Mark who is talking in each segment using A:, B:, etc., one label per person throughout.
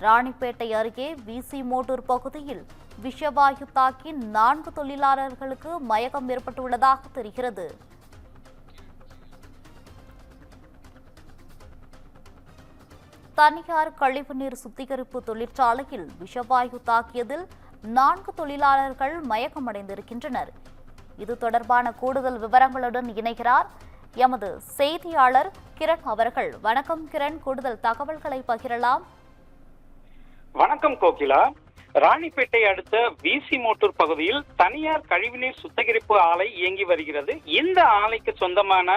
A: ராணிப்பேட்டை அருகே விசி மோட்டூர் பகுதியில் விஷவாயு தாக்கி 4 தொழிலாளர்களுக்கு மயக்கம் ஏற்பட்டுள்ளதாக தெரிகிறது. தனியார் கழிவுநீர் சுத்திகரிப்பு தொழிற்சாலையில் விஷவாயு தாக்கியதில் 4 தொழிலாளர்கள் மயக்கமடைந்திருக்கின்றனர். இது தொடர்பான கூடுதல் விவரங்களுடன் இணைகிறார் எமது செய்தியாளர் கிரண் அவர்கள். வணக்கம் கிரண், கூடுதல் தகவல்களை பகிரலாம்.
B: வணக்கம் கோகிலா. ராணிப்பேட்டை அடுத்த விசி மோட்டூர் பகுதியில் தனியார் கழிவுநீர் சுத்திகரிப்பு ஆலை இயங்கி வருகிறது. இந்த ஆலைக்கு சொந்தமான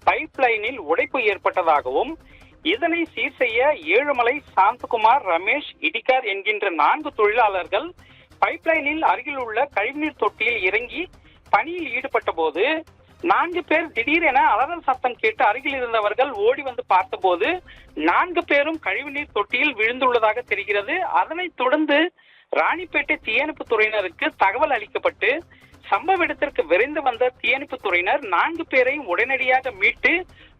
B: பைப் லைனில் உடைப்பு ஏற்பட்டதாகவும் இதனை சீர் செய்ய ஏழுமலை, சாந்தகுமார், ரமேஷ், இடிகார் என்கின்ற 4 தொழிலாளர்கள் பைப் லைனில் அருகில் உள்ள கழிவுநீர் தொட்டியில் இறங்கி பணியில் ஈடுபட்ட போது 4 பேர் திடீரென அலறல் சத்தம் கேட்டு அருகில் இருந்தவர்கள் ஓடி வந்து பார்த்தபோது 4 பேரும் கழிவுநீர் தொட்டியில் விழுந்துள்ளதாக தெரிகிறது. அதனைத் தொடர்ந்து ராணிப்பேட்டை தீயணைப்பு துறையினருக்கு தகவல் அளிக்கப்பட்டு சம்பவ இடத்திற்கு விரைந்து வந்த தீயணைப்பு துறையினர் 4 பேரையும் உடனடியாக மீட்டு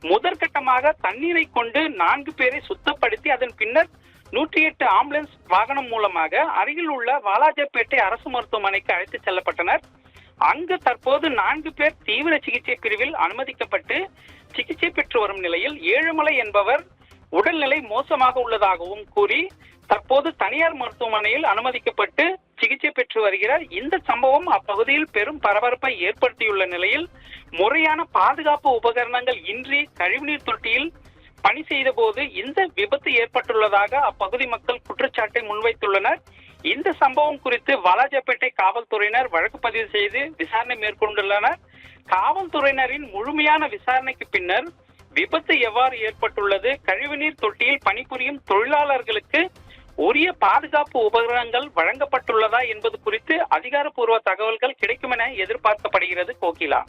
B: முதற்கட்டமாக தண்ணீரை கொண்டு 4 பேரை சுத்தப்படுத்தி அதன் பின்னர் 108 ஆம்புலன்ஸ் வாகனம் மூலமாக அருகில் உள்ள வாலாஜாப்பேட்டை அரசு மருத்துவமனைக்கு அழைத்து செல்லப்பட்டனர். அங்கு தற்போது 4 பேர் தீவிர சிகிச்சை பிரிவில் அனுமதிக்கப்பட்டு சிகிச்சை பெற்று வரும் நிலையில் ஏழுமலை என்பவர் உடல்நிலை மோசமாக உள்ளதாகவும் கூறி தற்போது தனியார் மருத்துவமனையில் அனுமதிக்கப்பட்டு சிகிச்சை பெற்று வருகிறார். இந்த சம்பவம் அப்பகுதியில் பெரும் பரபரப்பை ஏற்படுத்தியுள்ள நிலையில் முறையான பாதுகாப்பு உபகரணங்கள் இன்றி கழிவுநீர் தொட்டியில் பணி செய்த போது இந்த விபத்து ஏற்பட்டுள்ளதாக அப்பகுதி மக்கள் குற்றச்சாட்டை முன்வைத்துள்ளனர். இந்த சம்பவம் குறித்து வாலாஜாப்பேட்டை காவல்துறையினர் வழக்கு பதிவு செய்து விசாரணை மேற்கொண்டுள்ளனர். காவல்துறையினரின் முழுமையான விசாரணைக்கு பின்னர் விபத்து எவ்வாறு ஏற்பட்டுள்ளது, கழிவுநீர் தொட்டியில் பணிபுரியும் தொழிலாளர்களுக்கு உரிய பாதுகாப்பு உபகரணங்கள் வழங்கப்பட்டுள்ளதா என்பது குறித்து அதிகாரப்பூர்வ தகவல்கள் கிடைக்கும் என எதிர்பார்க்கப்படுகிறது. கோகிலா.